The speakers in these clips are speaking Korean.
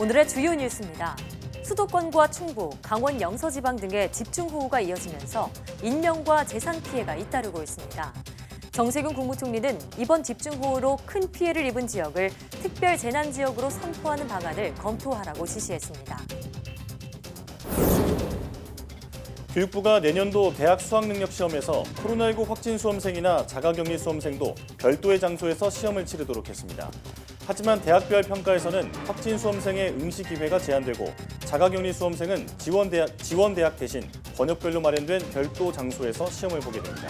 오늘의 주요 뉴스입니다. 수도권과 충북, 강원 영서지방 등의 집중호우가 이어지면서 인명과 재산 피해가 잇따르고 있습니다. 정세균 국무총리는 이번 집중호우로 큰 피해를 입은 지역을 특별재난지역으로 선포하는 방안을 검토하라고 지시했습니다. 교육부가 내년도 대학 수학능력시험에서 코로나19 확진 수험생이나 자가격리 수험생도 별도의 장소에서 시험을 치르도록 했습니다. 하지만 대학별 평가에서는 확진 수험생의 응시 기회가 제한되고 자가격리 수험생은 지원대학 대신 번역별로 마련된 별도 장소에서 시험을 보게 됩니다.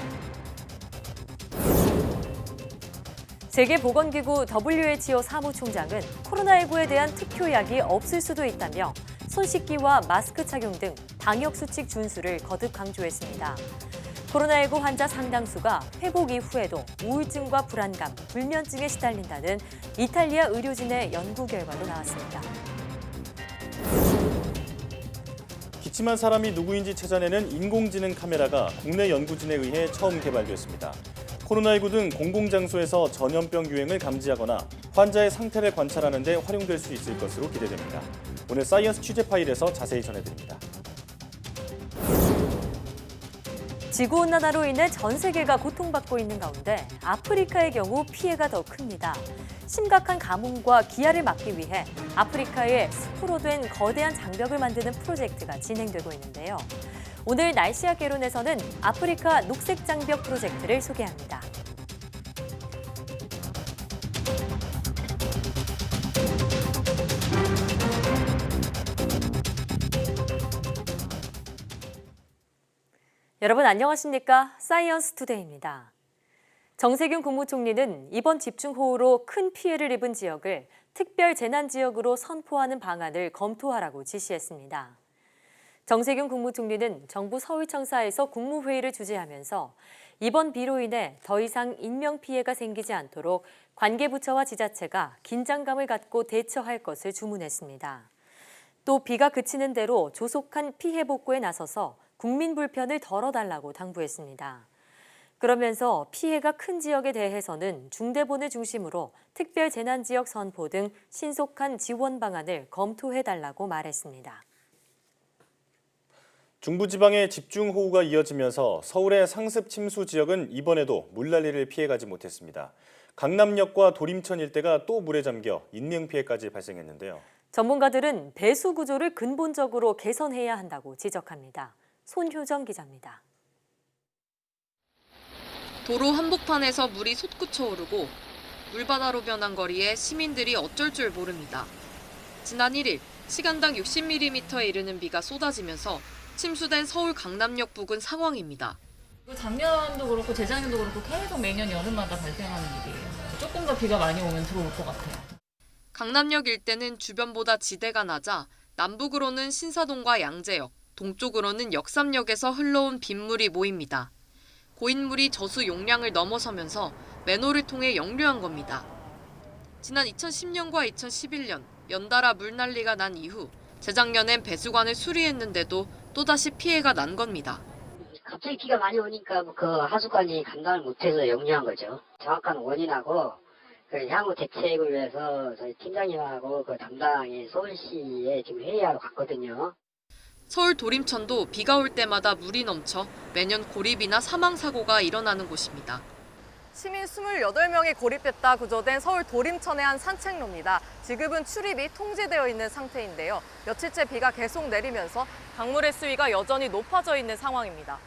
세계보건기구 WHO 사무총장은 코로나19에 대한 특효약이 없을 수도 있다며 손 씻기와 마스크 착용 등 방역수칙 준수를 거듭 강조했습니다. 코로나19 환자 상당수가 회복 이후에도 우울증과 불안감, 불면증에 시달린다는 이탈리아 의료진의 연구 결과도 나왔습니다. 기침한 사람이 누구인지 찾아내는 인공지능 카메라가 국내 연구진에 의해 처음 개발됐습니다. 코로나19 등 공공장소에서 전염병 유행을 감지하거나 환자의 상태를 관찰하는 데 활용될 수 있을 것으로 기대됩니다. 오늘 사이언스 취재 파일에서 자세히 전해드립니다. 지구온난화로 인해 전 세계가 고통받고 있는 가운데 아프리카의 경우 피해가 더 큽니다. 심각한 가뭄과 기아를 막기 위해 아프리카에 숲으로 된 거대한 장벽을 만드는 프로젝트가 진행되고 있는데요. 오늘 날씨와 개론에서는 아프리카 녹색 장벽 프로젝트를 소개합니다. 여러분 안녕하십니까? 사이언스 투데이입니다. 정세균 국무총리는 이번 집중호우로 큰 피해를 입은 지역을 특별재난지역으로 선포하는 방안을 검토하라고 지시했습니다. 정세균 국무총리는 정부 서울청사에서 국무회의를 주재하면서 이번 비로 인해 더 이상 인명피해가 생기지 않도록 관계부처와 지자체가 긴장감을 갖고 대처할 것을 주문했습니다. 또 비가 그치는 대로 조속한 피해 복구에 나서서 국민 불편을 덜어달라고 당부했습니다. 그러면서 피해가 큰 지역에 대해서는 중대본을 중심으로 특별재난지역 선포 등 신속한 지원 방안을 검토해달라고 말했습니다. 중부지방에 집중호우가 이어지면서 서울의 상습 침수 지역은 이번에도 물난리를 피해가지 못했습니다. 강남역과 도림천 일대가 또 물에 잠겨 인명피해까지 발생했는데요. 전문가들은 배수 구조를 근본적으로 개선해야 한다고 지적합니다. 손효정 기자입니다. 도로 한복판에서 물이 솟구쳐 오르고 물바다로 변한 거리에 시민들이 어쩔 줄 모릅니다. 지난 1일 시간당 60mm에 이르는 비가 쏟아지면서 침수된 서울 강남역 부근 상황입니다. 작년도 그렇고 재작년도 그렇고 계속 매년 여름마다 발생하는 일이에요. 조금 더 비가 많이 오면 들어올 것 같아요. 강남역 일대는 주변보다 지대가 낮아 남북으로는 신사동과 양재역, 동쪽으로는 역삼역에서 흘러온 빗물이 모입니다. 고인물이 저수 용량을 넘어서면서 맨홀을 통해 역류한 겁니다. 지난 2010년과 2011년 연달아 물난리가 난 이후 재작년엔 배수관을 수리했는데도 또다시 피해가 난 겁니다. 갑자기 비가 많이 오니까 그 하수관이 감당을 못해서 역류한 거죠. 정확한 원인하고 그 향후 대책을 위해서 저희 팀장님하고 그 담당이 서울시에 지금 회의하러 갔거든요. 서울 도림천도 비가 올 때마다 물이 넘쳐 매년 고립이나 사망 사고가 일어나는 곳입니다. 시민 28명이 고립됐다 구조된 서울 도림천의 한 산책로입니다. 지금은 출입이 통제되어 있는 상태인데요. 며칠째 비가 계속 내리면서 강물의 수위가 여전히 높아져 있는 상황입니다.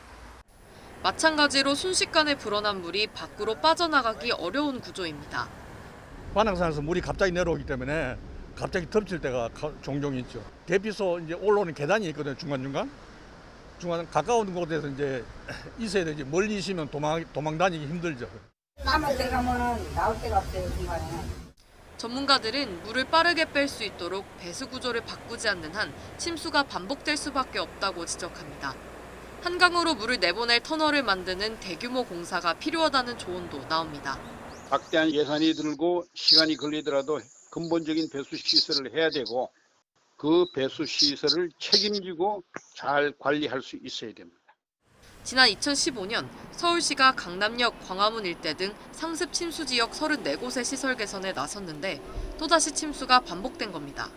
마찬가지로 순식간에 불어난 물이 밖으로 빠져나가기 어려운 구조입니다. 관악산에서 물이 갑자기 내려오기 때문에 갑자기 덮칠 때가 종종 있죠. 대피소 이제 올라오는 계단이 있거든요. 중간 가까운 곳에서 이제 있어야 되지. 멀리 있으면 도망 다니기 힘들죠. 남을 때 가면은 나올 데가 없어요, 중간에. 전문가들은 물을 빠르게 뺄 수 있도록 배수 구조를 바꾸지 않는 한 침수가 반복될 수밖에 없다고 지적합니다. 한강으로 물을 내보낼 터널을 만드는 대규모 공사가 필요하다는 조언도 나옵니다. 막대한 예산이 들고 시간이 걸리더라도 근본적인 배수 시설을 해야 되고 그 배수 시설을 책임지고 잘 관리할 수 있어야 됩니다. 지난 2015년 서울시가 강남역, 광화문 일대 등 상습 침수 지역 34곳의 시설 개선에 나섰는데 또다시 침수가 반복된 겁니다.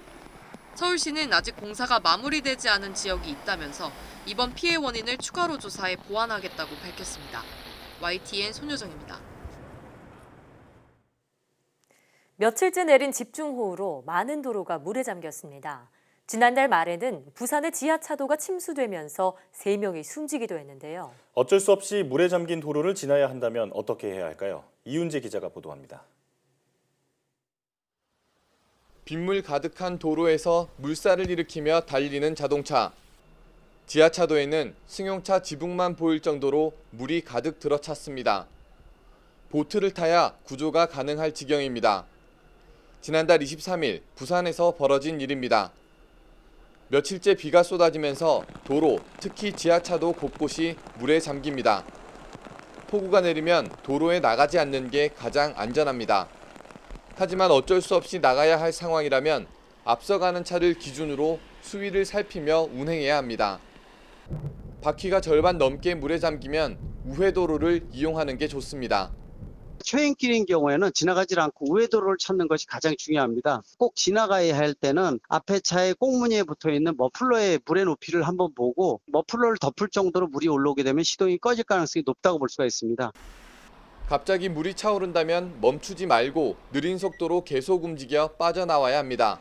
서울시는 아직 공사가 마무리되지 않은 지역이 있다면서 이번 피해 원인을 추가로 조사해 보완하겠다고 밝혔습니다. YTN 손효정입니다. 며칠째 내린 집중호우로 많은 도로가 물에 잠겼습니다. 지난달 말에는 부산의 지하차도가 침수되면서 3명이 숨지기도 했는데요. 어쩔 수 없이 물에 잠긴 도로를 지나야 한다면 어떻게 해야 할까요? 이윤재 기자가 보도합니다. 빗물 가득한 도로에서 물살을 일으키며 달리는 자동차. 지하차도에는 승용차 지붕만 보일 정도로 물이 가득 들어찼습니다. 보트를 타야 구조가 가능할 지경입니다. 지난달 23일 부산에서 벌어진 일입니다. 며칠째 비가 쏟아지면서 도로, 특히 지하차도 곳곳이 물에 잠깁니다. 폭우가 내리면 도로에 나가지 않는 게 가장 안전합니다. 하지만 어쩔 수 없이 나가야 할 상황이라면 앞서가는 차를 기준으로 수위를 살피며 운행해야 합니다. 바퀴가 절반 넘게 물에 잠기면 우회도로를 이용하는 게 좋습니다. 초행길인 경우에는 지나가지 않고 우회도로를 찾는 것이 가장 중요합니다. 꼭 지나가야 할 때는 앞에 차의 꽁무니에 붙어있는 머플러의 물의 높이를 한번 보고 머플러를 덮을 정도로 물이 올라오게 되면 시동이 꺼질 가능성이 높다고 볼 수가 있습니다. 갑자기 물이 차오른다면 멈추지 말고 느린 속도로 계속 움직여 빠져나와야 합니다.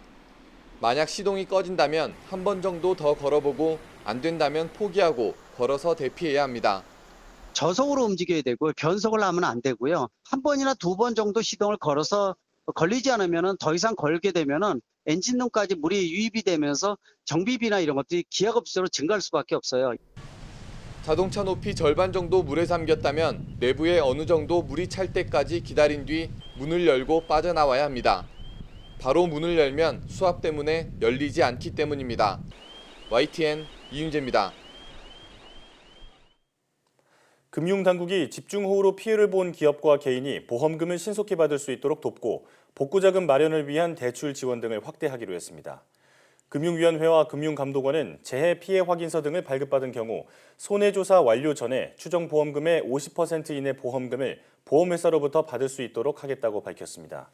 만약 시동이 꺼진다면 한 번 정도 더 걸어보고 안 된다면 포기하고 걸어서 대피해야 합니다. 저속으로 움직여야 되고 변속을 하면 안 되고요. 한 번이나 2번 정도 시동을 걸어서 걸리지 않으면 더 이상 걸게 되면 엔진룸까지 물이 유입이 되면서 정비비나 이런 것들이 기하급수로 증가할 수밖에 없어요. 자동차 높이 절반 정도 물에 잠겼다면 내부에 어느 정도 물이 찰 때까지 기다린 뒤 문을 열고 빠져나와야 합니다. 바로 문을 열면 수압 때문에 열리지 않기 때문입니다. YTN 이윤재입니다. 금융당국이 집중호우로 피해를 본 기업과 개인이 보험금을 신속히 받을 수 있도록 돕고 복구자금 마련을 위한 대출 지원 등을 확대하기로 했습니다. 금융위원회와 금융감독원은 재해 피해 확인서 등을 발급받은 경우 손해조사 완료 전에 추정 보험금의 50% 이내 보험금을 보험회사로부터 받을 수 있도록 하겠다고 밝혔습니다.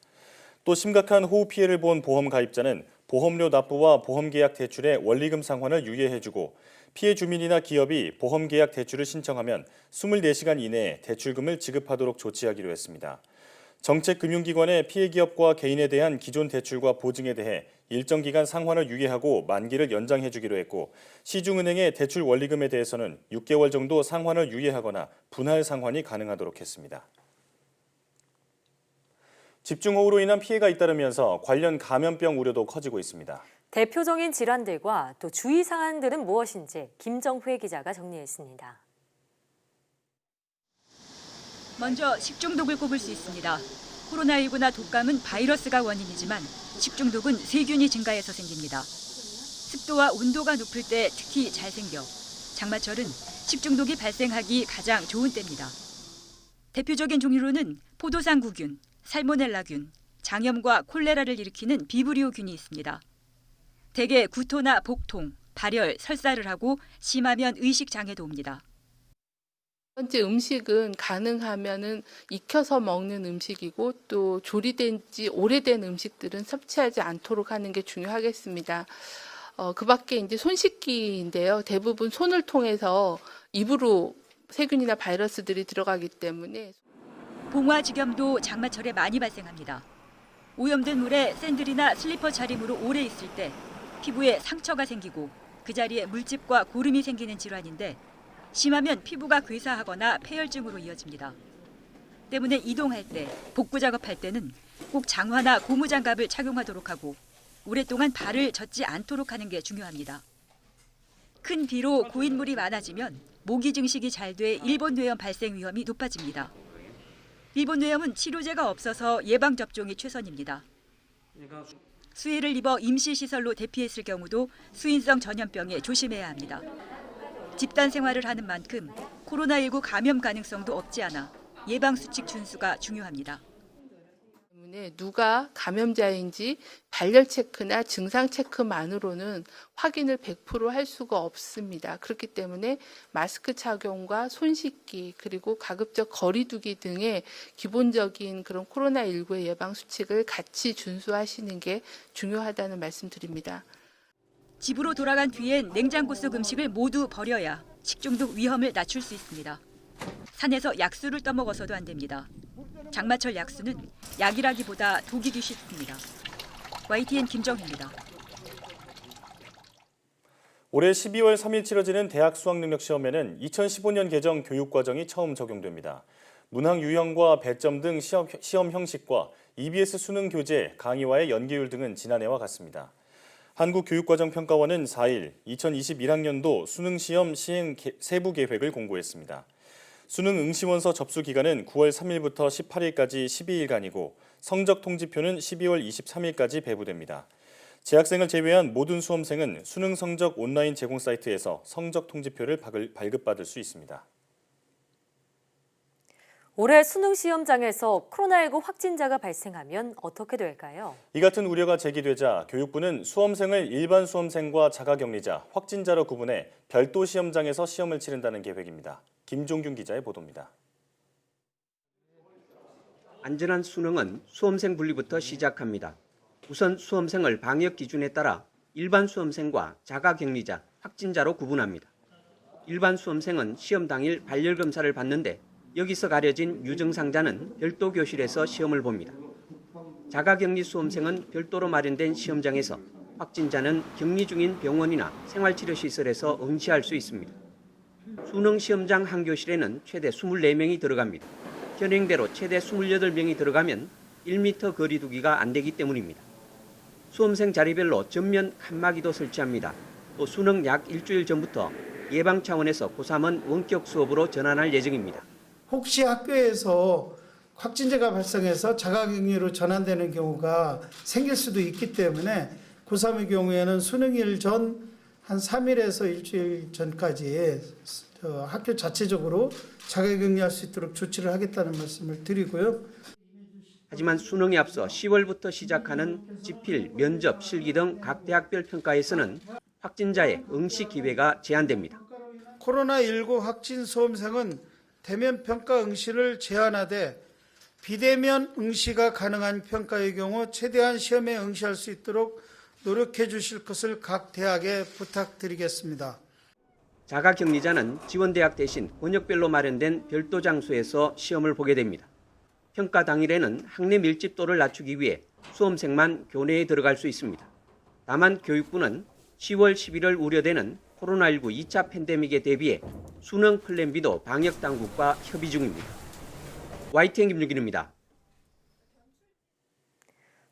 또 심각한 호우 피해를 본 보험 가입자는 보험료 납부와 보험계약 대출의 원리금 상환을 유예해주고 피해 주민이나 기업이 보험계약 대출을 신청하면 24시간 이내에 대출금을 지급하도록 조치하기로 했습니다. 정책금융기관의 피해 기업과 개인에 대한 기존 대출과 보증에 대해 일정 기간 상환을 유예하고 만기를 연장해주기로 했고 시중은행의 대출 원리금에 대해서는 6개월 정도 상환을 유예하거나 분할 상환이 가능하도록 했습니다. 집중호우로 인한 피해가 잇따르면서 관련 감염병 우려도 커지고 있습니다. 대표적인 질환들과 또 주의 사항들은 무엇인지 김정회 기자가 정리했습니다. 먼저 식중독을 꼽을 수 있습니다. 코로나19나 독감은 바이러스가 원인이지만 식중독은 세균이 증가해서 생깁니다. 습도와 온도가 높을 때 특히 잘 생겨 장마철은 식중독이 발생하기 가장 좋은 때입니다. 대표적인 종류로는 포도상구균, 살모넬라균, 장염과 콜레라를 일으키는 비브리오균이 있습니다. 대개 구토나 복통, 발열, 설사를 하고 심하면 의식장애도 옵니다. 첫 번째 음식은 가능하면은 익혀서 먹는 음식이고 또 조리된 지 오래된 음식들은 섭취하지 않도록 하는 게 중요하겠습니다. 그 밖에 이제 손 씻기인데요. 대부분 손을 통해서 입으로 세균이나 바이러스들이 들어가기 때문에 봉화지겸도 장마철에 많이 발생합니다. 오염된 물에 샌들이나 슬리퍼 차림으로 오래 있을 때 피부에 상처가 생기고 그 자리에 물집과 고름이 생기는 질환인데 심하면 피부가 괴사하거나 폐혈증으로 이어집니다. 때문에 이동할 때, 복구 작업할 때는 꼭 장화나 고무장갑을 착용하도록 하고 오랫동안 발을 젖지 않도록 하는 게 중요합니다. 큰 비로 고인물이 많아지면 모기 증식이 잘 돼 일본뇌염 발생 위험이 높아집니다. 일본뇌염은 치료제가 없어서 예방접종이 최선입니다. 수해를 입어 임시시설로 대피했을 경우도 수인성 전염병에 조심해야 합니다. 집단 생활을 하는 만큼 코로나19 감염 가능성도 없지 않아 예방수칙 준수가 중요합니다. 때문에 누가 감염자인지 발열 체크나 증상 체크만으로는 확인을 100% 할 수가 없습니다. 그렇기 때문에 마스크 착용과 손 씻기 그리고 가급적 거리 두기 등의 기본적인 그런 코로나19의 예방 수칙을 같이 준수하시는 게 중요하다는 말씀드립니다. 집으로 돌아간 뒤엔 냉장고 속 음식을 모두 버려야 식중독 위험을 낮출 수 있습니다. 산에서 약수를 떠먹어서도 안 됩니다. 장마철 약수는 약이라기보다 독이기 쉽습니다. YTN 김정희입니다. 올해 12월 3일 치러지는 대학 수학능력시험에는 2015년 개정 교육과정이 처음 적용됩니다. 문항 유형과 배점 등 시험 형식과 EBS 수능 교재, 강의와의 연계율 등은 지난해와 같습니다. 한국교육과정평가원은 4일 2021학년도 수능시험 시행 세부 계획을 공고했습니다. 수능 응시원서 접수 기간은 9월 3일부터 18일까지 12일간이고 성적 통지표는 12월 23일까지 배부됩니다. 재학생을 제외한 모든 수험생은 수능 성적 온라인 제공 사이트에서 성적 통지표를 발급받을 수 있습니다. 올해 수능 시험장에서 코로나19 확진자가 발생하면 어떻게 될까요? 이 같은 우려가 제기되자 교육부는 수험생을 일반 수험생과 자가격리자, 확진자로 구분해 별도 시험장에서 시험을 치른다는 계획입니다. 김종균 기자의 보도입니다. 안전한 수능은 수험생 분리부터 시작합니다. 우선 수험생을 방역 기준에 따라 일반 수험생과 자가격리자, 확진자로 구분합니다. 일반 수험생은 시험 당일 발열 검사를 받는데 여기서 가려진 유증상자는 별도 교실에서 시험을 봅니다. 자가격리 수험생은 별도로 마련된 시험장에서, 확진자는 격리 중인 병원이나 생활치료시설에서 응시할 수 있습니다. 수능 시험장 한 교실에는 최대 24명이 들어갑니다. 현행대로 최대 28명이 들어가면 1m 거리 두기가 안 되기 때문입니다. 수험생 자리별로 전면 칸막이도 설치합니다. 또 수능 약 일주일 전부터 예방 차원에서 고3은 원격 수업으로 전환할 예정입니다. 혹시 학교에서 확진자가 발생해서 자가격리로 전환되는 경우가 생길 수도 있기 때문에 고3의 경우에는 수능일 전 한 3일에서 일주일 전까지 학교 자체적으로 자가격리할 수 있도록 조치를 하겠다는 말씀을 드리고요. 하지만 수능에 앞서 10월부터 시작하는 지필, 면접, 실기 등 각 대학별 평가에서는 확진자의 응시 기회가 제한됩니다. 코로나19 확진 수험생은 대면 평가 응시를 제한하되 비대면 응시가 가능한 평가의 경우 최대한 시험에 응시할 수 있도록 노력해 주실 것을 각 대학에 부탁드리겠습니다. 자가격리자는 지원대학 대신 권역별로 마련된 별도 장소에서 시험을 보게 됩니다. 평가 당일에는 학내 밀집도를 낮추기 위해 수험생만 교내에 들어갈 수 있습니다. 다만 교육부는 10월, 11월 우려되는 코로나19 2차 팬데믹에 대비해 수능 플랜 B도 방역당국과 협의 중입니다. YTN 김유길입니다.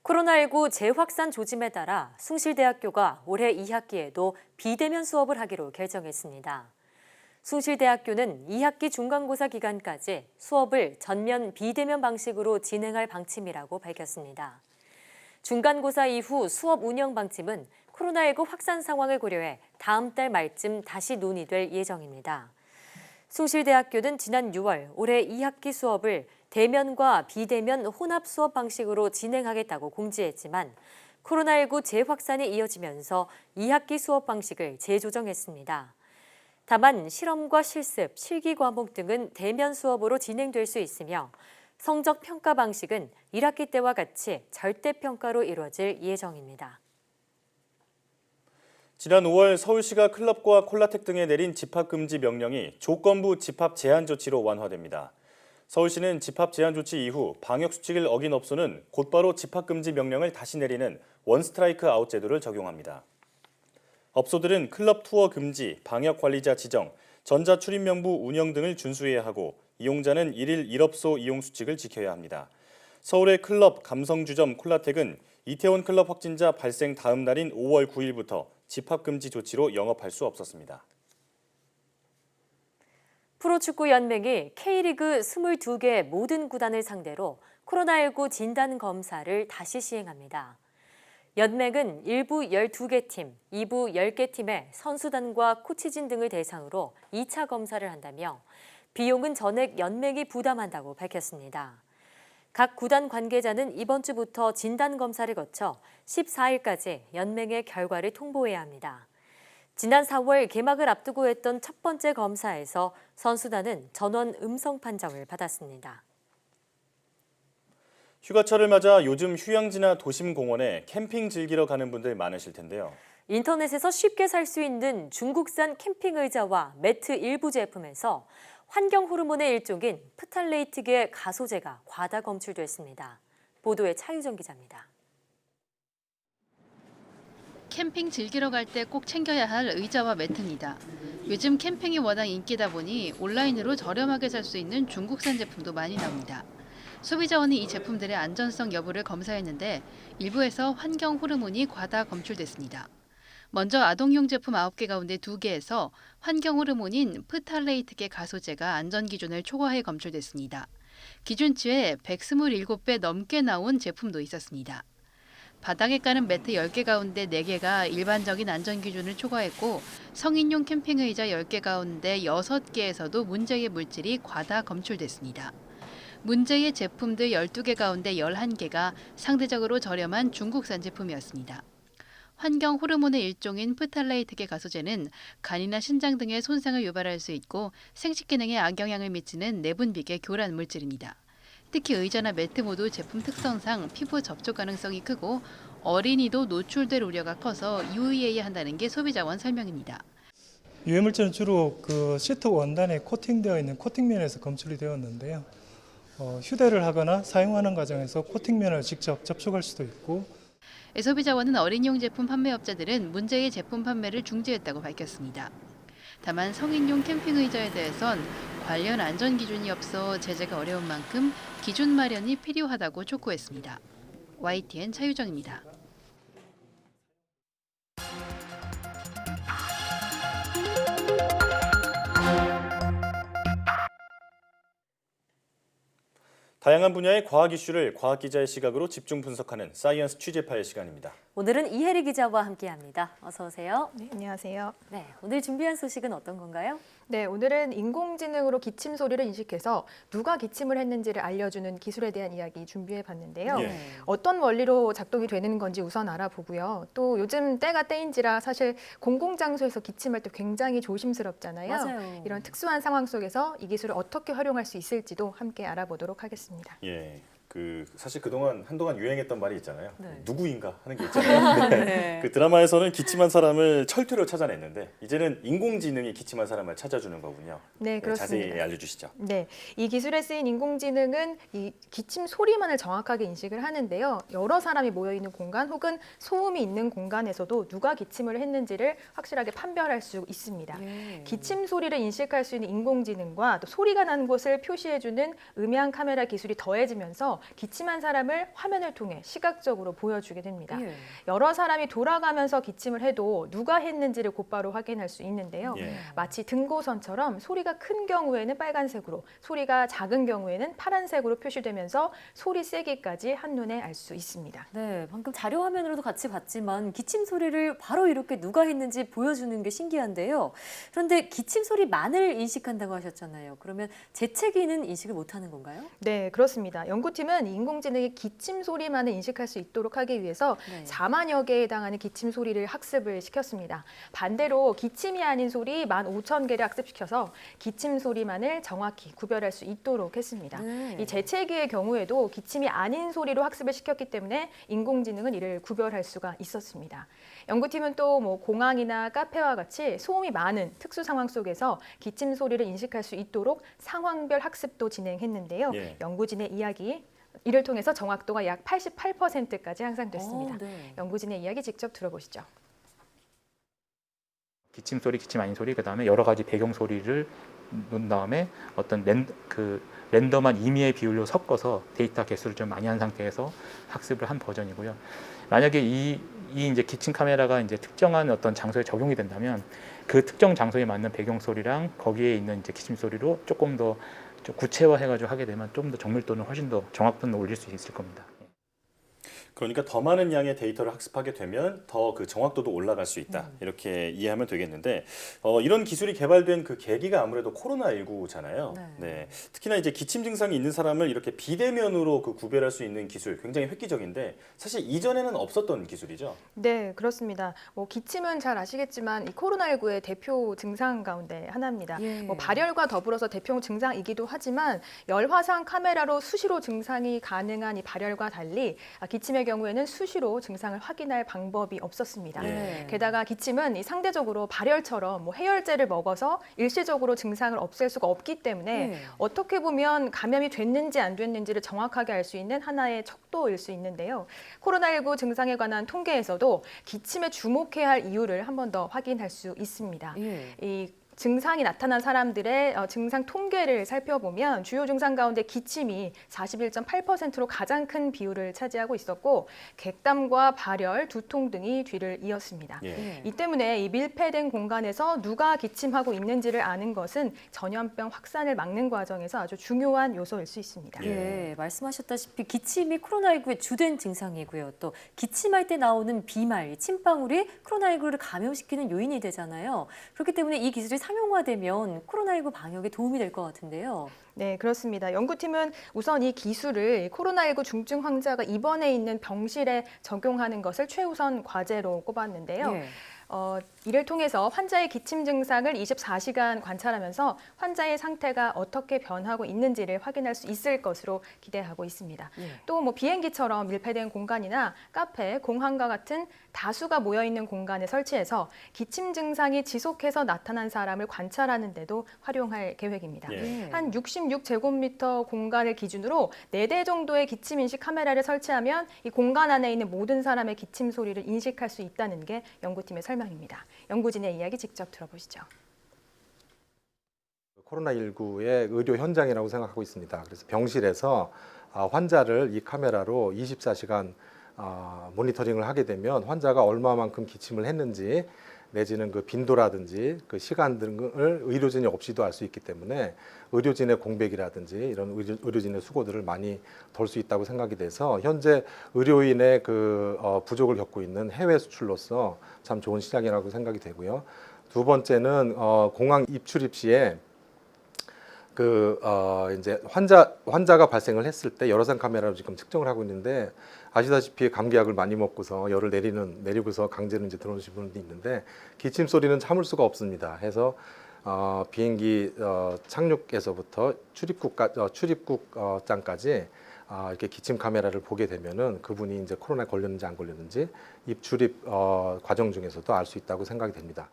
코로나19 재확산 조짐에 따라 숭실대학교가 올해 2학기에도 비대면 수업을 하기로 결정했습니다. 숭실대학교는 2학기 중간고사 기간까지 수업을 전면 비대면 방식으로 진행할 방침이라고 밝혔습니다. 중간고사 이후 수업 운영 방침은 코로나19 확산 상황을 고려해 다음 달 말쯤 다시 논의될 예정입니다. 숭실대학교는 지난 6월 올해 2학기 수업을 대면과 비대면 혼합 수업 방식으로 진행하겠다고 공지했지만 코로나19 재확산이 이어지면서 2학기 수업 방식을 재조정했습니다. 다만 실험과 실습, 실기 과목 등은 대면 수업으로 진행될 수 있으며 성적 평가 방식은 1학기 때와 같이 절대평가로 이루어질 예정입니다. 지난 5월 서울시가 클럽과 콜라텍 등에 내린 집합금지 명령이 조건부 집합 제한 조치로 완화됩니다. 서울시는 집합 제한 조치 이후 방역수칙을 어긴 업소는 곧바로 집합금지 명령을 다시 내리는 원스트라이크 아웃 제도를 적용합니다. 업소들은 클럽 투어 금지, 방역관리자 지정, 전자출입명부 운영 등을 준수해야 하고 이용자는 1일 1업소 이용 수칙을 지켜야 합니다. 서울의 클럽 감성주점 콜라텍은 이태원 클럽 확진자 발생 다음 날인 5월 9일부터 집합금지 조치로 영업할 수 없었습니다. 프로축구 연맹이 K리그 22개 모든 구단을 상대로 코로나19 진단 검사를 다시 시행합니다. 연맹은 1부 12개 팀, 2부 10개 팀의 선수단과 코치진 등을 대상으로 2차 검사를 한다며 비용은 전액 연맹이 부담한다고 밝혔습니다. 각 구단 관계자는 이번 주부터 진단 검사를 거쳐 14일까지 연맹의 결과를 통보해야 합니다. 지난 4월 개막을 앞두고 했던 첫 번째 검사에서 선수단은 전원 음성 판정을 받았습니다. 휴가철을 맞아 요즘 휴양지나 도심 공원에 캠핑 즐기러 가는 분들 많으실 텐데요. 인터넷에서 쉽게 살 수 있는 중국산 캠핑 의자와 매트 일부 제품에서 환경 호르몬의 일종인 프탈레이트계 가소제가 과다 검출됐습니다. 보도에 차유정 기자입니다. 캠핑 즐기러 갈 때 꼭 챙겨야 할 의자와 매트입니다. 요즘 캠핑이 워낙 인기다 보니 온라인으로 저렴하게 살 수 있는 중국산 제품도 많이 나옵니다. 소비자원이 이 제품들의 안전성 여부를 검사했는데 일부에서 환경 호르몬이 과다 검출됐습니다. 먼저 아동용 제품 9개 가운데 2개에서 환경 호르몬인 프탈레이트계 가소제가 안전 기준을 초과해 검출됐습니다. 기준치에 127배 넘게 나온 제품도 있었습니다. 바닥에 까는 매트 10개 가운데 4개가 일반적인 안전 기준을 초과했고 성인용 캠핑 의자 10개 가운데 6개에서도 문제의 물질이 과다 검출됐습니다. 문제의 제품들 12개 가운데 11개가 상대적으로 저렴한 중국산 제품이었습니다. 환경 호르몬의 일종인 프탈레이트계 가소제는 간이나 신장 등의 손상을 유발할 수 있고 생식 기능에 악영향을 미치는 내분비계 교란 물질입니다. 특히 의자나 매트 모두 제품 특성상 피부 접촉 가능성이 크고 어린이도 노출될 우려가 커서 유의해야 한다는 게 소비자원 설명입니다. 유해물질은 주로 그 시트 원단에 코팅되어 있는 코팅면에서 검출이 되었는데요. 휴대를 하거나 사용하는 과정에서 코팅면을 직접 접촉할 수도 있고. 소비자원은 어린이용 제품 판매업자들은 문제의 제품 판매를 중지했다고 밝혔습니다. 다만 성인용 캠핑 의자에 대해선 관련 안전 기준이 없어 제재가 어려운 만큼 기준 마련이 필요하다고 촉구했습니다. YTN 차유정입니다. 다양한 분야의 과학 이슈를 과학 기자의 시각으로 집중 분석하는 사이언스 취재파의 시간입니다. 오늘은 이혜리 기자와 함께합니다. 어서 오세요. 네, 안녕하세요. 네, 오늘 준비한 소식은 어떤 건가요? 네, 오늘은 인공지능으로 기침 소리를 인식해서 누가 기침을 했는지를 알려주는 기술에 대한 이야기 준비해봤는데요. 어떤 원리로 작동이 되는 건지 우선 알아보고요. 또 요즘 때가 때인지라 사실 공공장소에서 기침할 때 굉장히 조심스럽잖아요. 맞아요. 이런 특수한 상황 속에서 이 기술을 어떻게 활용할 수 있을지도 함께 알아보도록 하겠습니다. 예. 사실 그동안 한동안 유행했던 말이 있잖아요. 네. 누구인가 하는 게 있잖아요. 네. 네. 그 드라마에서는 기침한 사람을 철퇴로 찾아냈는데 이제는 인공지능이 기침한 사람을 찾아주는 거군요. 네, 그렇습니다. 자세히 알려주시죠. 네, 이 기술에 쓰인 인공지능은 이 기침 소리만을 정확하게 인식을 하는데요. 여러 사람이 모여 있는 공간 혹은 소음이 있는 공간에서도 누가 기침을 했는지를 확실하게 판별할 수 있습니다. 기침 소리를 인식할 수 있는 인공지능과 또 소리가 나는 곳을 표시해주는 음향 카메라 기술이 더해지면서 기침한 사람을 화면을 통해 시각적으로 보여주게 됩니다. 여러 사람이 돌아가면서 기침을 해도 누가 했는지를 곧바로 확인할 수 있는데요. 마치 등고선처럼 소리가 큰 경우에는 빨간색으로, 소리가 작은 경우에는 파란색으로 표시되면서 소리 세기까지 한눈에 알 수 있습니다. 네, 방금 자료 화면으로도 같이 봤지만 기침 소리를 바로 이렇게 누가 했는지 보여주는 게 신기한데요. 그런데 기침 소리만을 인식한다고 하셨잖아요. 그러면 재채기는 인식을 못하는 건가요? 네, 그렇습니다. 연구팀은 인공지능이 기침 소리만을 인식할 수 있도록 하기 위해서 4만여 개에 해당하는 기침 소리를 학습을 시켰습니다. 반대로 기침이 아닌 소리 15,000개를 학습시켜서 기침 소리만을 정확히 구별할 수 있도록 했습니다. 이 재채기의 경우에도 기침이 아닌 소리로 학습을 시켰기 때문에 인공지능은 이를 구별할 수가 있었습니다. 연구팀은 또 공항이나 카페와 같이 소음이 많은 특수 상황 속에서 기침 소리를 인식할 수 있도록 상황별 학습도 진행했는데요. 연구진의 이야기, 이를 통해서 정확도가 약 88%까지 향상됐습니다. 연구진의 이야기 직접 들어보시죠. 기침 소리, 기침 아닌 소리, 그다음에 여러 가지 배경 소리를 놓은 다음에 어떤 랜덤한 임의의 비율로 섞어서 데이터 개수를 좀 많이 한 상태에서 학습을 한 버전이고요. 만약에 이 이제 기침 카메라가 이제 특정한 어떤 장소에 적용이 된다면 그 특정 장소에 맞는 배경 소리랑 거기에 있는 이제 기침 소리로 조금 더 좀 구체화해가지고 하게 되면 좀 더 정밀도는 훨씬 더 정확도는 올릴 수 있을 겁니다. 그러니까 더 많은 양의 데이터를 학습하게 되면 더 그 정확도도 올라갈 수 있다. 이렇게 이해하면 되겠는데 이런 기술이 개발된 그 계기가 아무래도 코로나19잖아요. 네. 특히나 이제 기침 증상이 있는 사람을 이렇게 비대면으로 그 구별할 수 있는 기술 굉장히 획기적인데 사실 이전에는 없었던 기술이죠. 네, 그렇습니다. 기침은 잘 아시겠지만 이 코로나19의 대표 증상 가운데 하나입니다. 발열과 더불어서 대표 증상이기도 하지만 열 화상 카메라로 수시로 증상이 가능한 이 발열과 달리 기침의 경우에는 수시로 증상을 확인할 방법이 없었습니다. 예. 게다가 기침은 이 상대적으로 발열처럼 뭐 해열제를 먹어서 일시적으로 증상을 없앨 수가 없기 때문에 어떻게 보면 감염이 됐는지 안 됐는지를 정확하게 알 수 있는 하나의 척도일 수 있는데요. 코로나19 증상에 관한 통계에서도 기침에 주목해야 할 이유를 한 번 더 확인할 수 있습니다. 이 증상이 나타난 사람들의 증상 통계를 살펴보면 주요 증상 가운데 기침이 41.8%로 가장 큰 비율을 차지하고 있었고 객담과 발열, 두통 등이 뒤를 이었습니다. 이 때문에 이 밀폐된 공간에서 누가 기침하고 있는지를 아는 것은 전염병 확산을 막는 과정에서 아주 중요한 요소일 수 있습니다. 예, 말씀하셨다시피 기침이 코로나19의 주된 증상이고요. 또 기침할 때 나오는 비말, 침방울이 코로나19를 감염시키는 요인이 되잖아요. 그렇기 때문에 이 기술이 상용화되면 코로나19 방역에 도움이 될 것 같은데요. 네, 그렇습니다. 연구팀은 우선 이 기술을 코로나19 중증 환자가 입원해 있는 병실에 적용하는 것을 최우선 과제로 꼽았는데요. 이를 통해서 환자의 기침 증상을 24시간 관찰하면서 환자의 상태가 어떻게 변하고 있는지를 확인할 수 있을 것으로 기대하고 있습니다. 또 뭐 비행기처럼 밀폐된 공간이나 카페, 공항과 같은 다수가 모여 있는 공간에 설치해서 기침 증상이 지속해서 나타난 사람을 관찰하는 데도 활용할 계획입니다. 한 66제곱미터 공간을 기준으로 4대 정도의 기침 인식 카메라를 설치하면 이 공간 안에 있는 모든 사람의 기침 소리를 인식할 수 있다는 게 연구팀의 설명입니다. 연구진의 이야기 직접 들어보시죠. 코로나19의 의료 현장이라고 생각하고 있습니다. 그래서 병실에서 환자를 이 카메라로 24시간 모니터링을 하게 되면 환자가 얼마만큼 기침을 했는지 내지는 그 빈도라든지 그 시간 등을 의료진이 없이도 알 수 있기 때문에 의료진의 공백이라든지 이런 의료진의 수고들을 많이 덜 수 있다고 생각이 돼서 현재 의료인의 그 부족을 겪고 있는 해외 수출로서 참 좋은 시장이라고 생각이 되고요. 두 번째는 공항 입출입 시에 이제 환자가 발생을 했을 때 열화상 카메라로 지금 측정을 하고 있는데 아시다시피 감기약을 많이 먹고서 열을 내리고서 강제로 이제 들어오신 분도 있는데 기침 소리는 참을 수가 없습니다. 해서 비행기 착륙에서부터 출입국장까지 이렇게 기침 카메라를 보게 되면은 그분이 이제 코로나에 걸렸는지 안 걸렸는지 입출입 과정 중에서도 알 수 있다고 생각이 됩니다.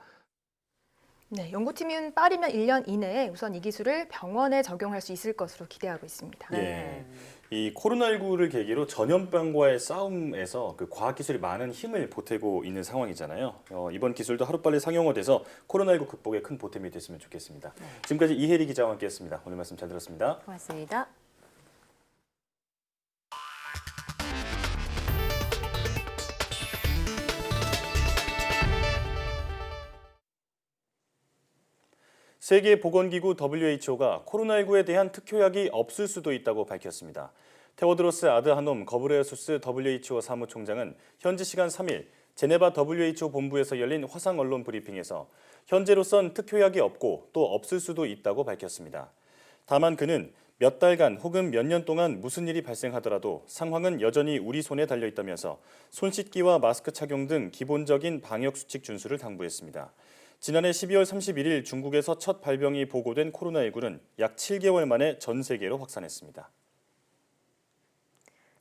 네, 연구팀은 빠르면 1년 이내에 우선 이 기술을 병원에 적용할 수 있을 것으로 기대하고 있습니다. 이 코로나19를 계기로 전염병과의 싸움에서 그 과학기술이 많은 힘을 보태고 있는 상황이잖아요. 이번 기술도 하루빨리 상용화돼서 코로나19 극복에 큰 보탬이 됐으면 좋겠습니다. 지금까지 이혜리 기자와 함께했습니다. 오늘 말씀 잘 들었습니다. 고맙습니다. 세계보건기구 WHO가 코로나19에 대한 특효약이 없을 수도 있다고 밝혔습니다. 테오드로스 아드하놈 거브레예수스 WHO 사무총장은 현지 시간 3일 제네바 WHO 본부에서 열린 화상 언론 브리핑에서 현재로선 특효약이 없고 또 없을 수도 있다고 밝혔습니다. 다만 그는 몇 달간 혹은 몇 년 동안 무슨 일이 발생하더라도 상황은 여전히 우리 손에 달려 있다면서 손 씻기와 마스크 착용 등 기본적인 방역 수칙 준수를 당부했습니다. 지난해 12월 31일 중국에서 첫 발병이 보고된 코로나19는 약 7개월 만에 전 세계로 확산했습니다.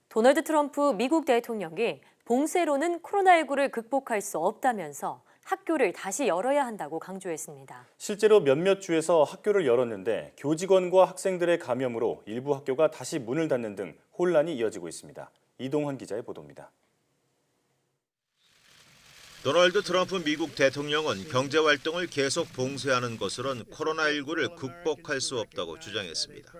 도널드 트럼프 미국 대통령이 봉쇄로는 코로나19를 극복할 수 없다면서 학교를 다시 열어야 한다고 강조했습니다. 실제로 몇몇 주에서 학교를 열었는데 교직원과 학생들의 감염으로 일부 학교가 다시 문을 닫는 등 혼란이 이어지고 있습니다. 이동환 기자의 보도입니다. 도널드 트럼프 미국 대통령은 경제활동을 계속 봉쇄하는 것으로는 코로나19를 극복할 수 없다고 주장했습니다.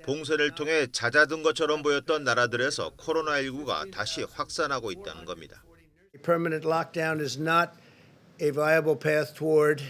봉쇄를 통해 잦아든 것처럼 보였던 나라들에서 코로나19가 다시 확산하고 있다는 겁니다. Permanent lockdown is not a viable path toward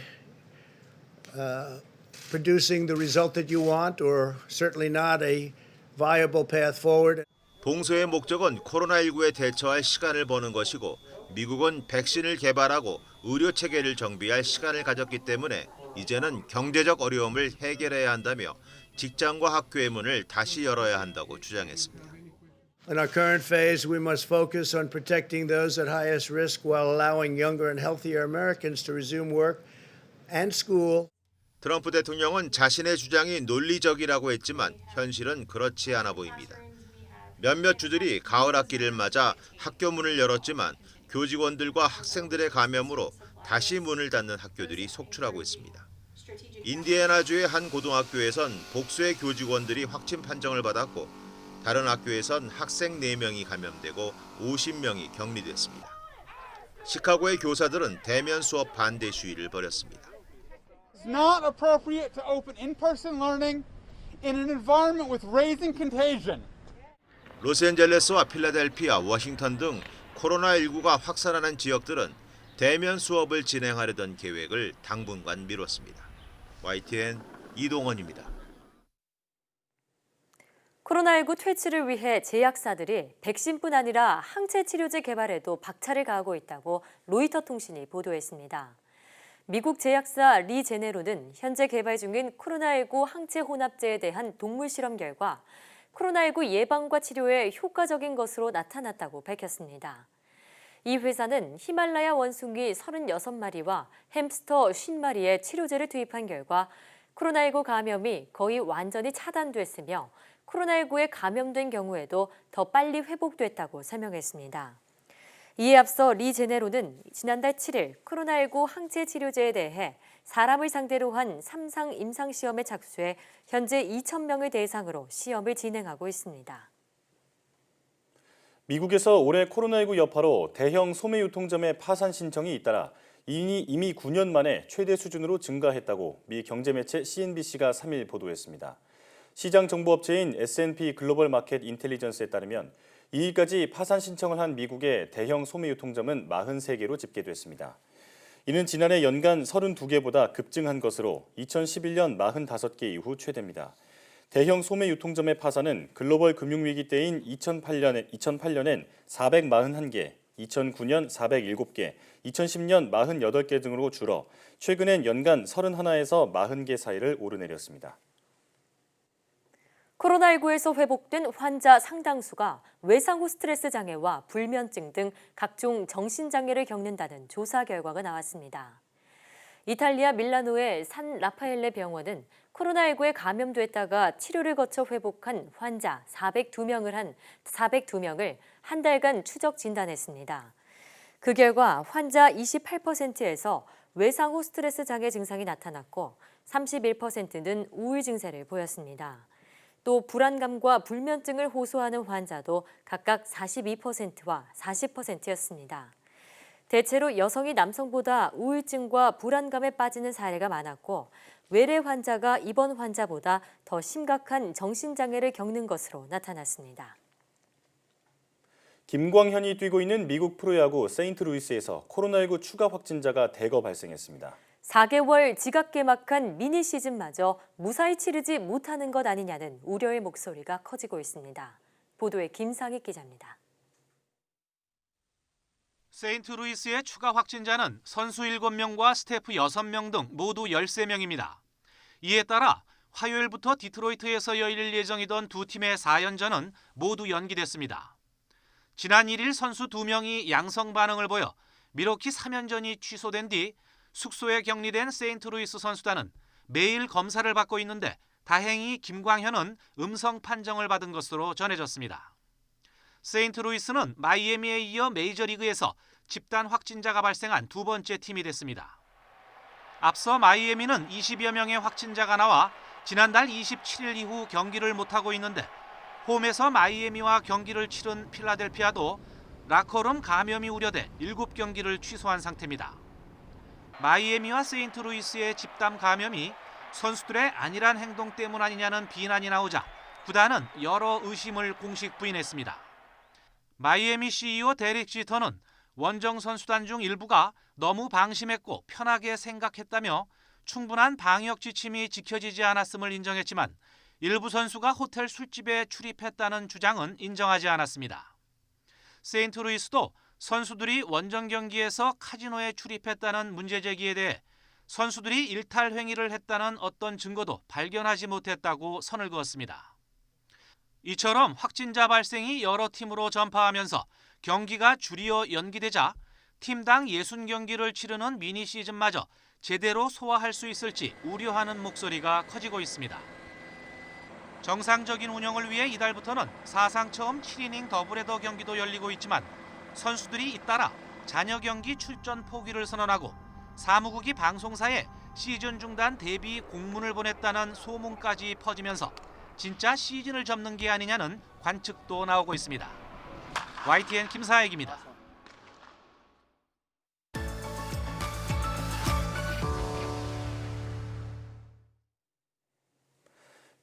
producing the result that you want, or certainly not a viable path forward. 봉쇄의 목적은 코로나19에 대처할 시간을 버는 것이고 미국은 백신을 개발하고 의료 체계를 정비할 시간을 가졌기 때문에 이제는 경제적 어려움을 해결해야 한다며 직장과 학교의 문을 다시 열어야 한다고 주장했습니다. In our current phase, we must focus on protecting those at highest risk while allowing younger and healthier Americans to resume work and school. 트럼프 대통령은 자신의 주장이 논리적이라고 했지만 현실은 그렇지 않아 보입니다. 몇몇 주들이 가을 학기를 맞아 학교 문을 열었지만 교직원들과 학생들의 감염으로 다시 문을 닫는 학교들이 속출하고 있습니다. 인디애나주의 한 고등학교에선 복수의 교직원들이 확진 판정을 받았고 다른 학교에선 학생 4명이 감염되고 50명이 격리됐습니다. 시카고의 교사들은 대면 수업 반대 시위를 벌였습니다. It's not appropriate to open in-person learning in an environment with rising contagion. 로스앤젤레스와 필라델피아, 워싱턴 등 코로나19가 확산하는 지역들은 대면 수업을 진행하려던 계획을 당분간 미뤘습니다. YTN 이동원입니다. 코로나19 퇴치를 위해 제약사들이 백신뿐 아니라 항체 치료제 개발에도 박차를 가하고 있다고 로이터 통신이 보도했습니다. 미국 제약사 리제네로는 현재 개발 중인 코로나19 항체 혼합제에 대한 동물 실험 결과 코로나19 예방과 치료에 효과적인 것으로 나타났다고 밝혔습니다. 이 회사는 히말라야 원숭이 36마리와 햄스터 50마리에 치료제를 투입한 결과 코로나19 감염이 거의 완전히 차단됐으며 코로나19에 감염된 경우에도 더 빨리 회복됐다고 설명했습니다. 이에 앞서 리제네로는 지난달 7일 코로나19 항체 치료제에 대해 사람을 상대로 한 3상 임상시험에 착수해 현재 2,000명을 대상으로 시험을 진행하고 있습니다. 미국에서 올해 코로나19 여파로 대형 소매 유통점의 파산 신청이 잇따라 이미 9년 만에 최대 수준으로 증가했다고 미 경제매체 CNBC가 3일 보도했습니다. 시장 정보업체인 S&P 글로벌 마켓 인텔리전스에 따르면 이일까지 파산 신청을 한 미국의 대형 소매 유통점은 43개로 집계됐습니다. 이는 지난해 연간 32개보다 급증한 것으로 2011년 45개 이후 최대입니다. 대형 소매 유통점의 파산은 글로벌 금융위기 때인 2008년엔 441개, 2009년 407개, 2010년 48개 등으로 줄어 최근엔 연간 31에서 40개 사이를 오르내렸습니다. 코로나19에서 회복된 환자 상당수가 외상 후 스트레스 장애와 불면증 등 각종 정신장애를 겪는다는 조사 결과가 나왔습니다. 이탈리아 밀라노의 산 라파엘레 병원은 코로나19에 감염됐다가 치료를 거쳐 회복한 환자 402명을 한 달간 추적 진단했습니다. 그 결과 환자 28%에서 외상 후 스트레스 장애 증상이 나타났고 31%는 우울 증세를 보였습니다. 또 불안감과 불면증을 호소하는 환자도 각각 42%와 40%였습니다. 대체로 여성이 남성보다 우울증과 불안감에 빠지는 사례가 많았고 외래 환자가 입원 환자보다 더 심각한 정신장애를 겪는 것으로 나타났습니다. 김광현이 뛰고 있는 미국 프로야구 세인트루이스에서 코로나19 추가 확진자가 대거 발생했습니다. 4개월 지각 개막한 미니 시즌마저 무사히 치르지 못하는 것 아니냐는 우려의 목소리가 커지고 있습니다. 보도에 김상익 기자입니다. 세인트루이스의 추가 확진자는 선수 7명과 스태프 6명 등 모두 13명입니다. 이에 따라 화요일부터 디트로이트에서 열릴 예정이던 두 팀의 4연전은 모두 연기됐습니다. 지난 1일 선수 2명이 양성 반응을 보여 미러키 3연전이 취소된 뒤 숙소에 격리된 세인트루이스 선수단은 매일 검사를 받고 있는데 다행히 김광현은 음성 판정을 받은 것으로 전해졌습니다. 세인트루이스는 마이애미에 이어 메이저리그에서 집단 확진자가 발생한 두 번째 팀이 됐습니다. 앞서 마이애미는 20여 명의 확진자가 나와 지난달 27일 이후 경기를 못하고 있는데 홈에서 마이애미와 경기를 치른 필라델피아도 라커룸 감염이 우려돼 7경기를 취소한 상태입니다. 마이애미와 세인트루이스의 집단 감염이 선수들의 안일한 행동 때문 아니냐는 비난이 나오자 구단은 여러 의심을 공식 부인했습니다. 마이애미 CEO 데릭 지터는 원정 선수단 중 일부가 너무 방심했고 편하게 생각했다며 충분한 방역 지침이 지켜지지 않았음을 인정했지만 일부 선수가 호텔 술집에 출입했다는 주장은 인정하지 않았습니다. 세인트루이스도 선수들이 원정 경기에서 카지노에 출입했다는 문제 제기에 대해 선수들이 일탈 행위를 했다는 어떤 증거도 발견하지 못했다고 선을 그었습니다. 이처럼 확진자 발생이 여러 팀으로 전파하면서 경기가 줄이어 연기되자 팀당 60경기를 치르는 미니 시즌마저 제대로 소화할 수 있을지 우려하는 목소리가 커지고 있습니다. 정상적인 운영을 위해 이달부터는 사상 처음 7이닝 더블헤더 경기도 열리고 있지만 선수들이 잇따라 잔여 경기 출전 포기를 선언하고 사무국이 방송사에 시즌 중단 대비 공문을 보냈다는 소문까지 퍼지면서 진짜 시즌을 접는 게 아니냐는 관측도 나오고 있습니다. YTN 김사익입니다.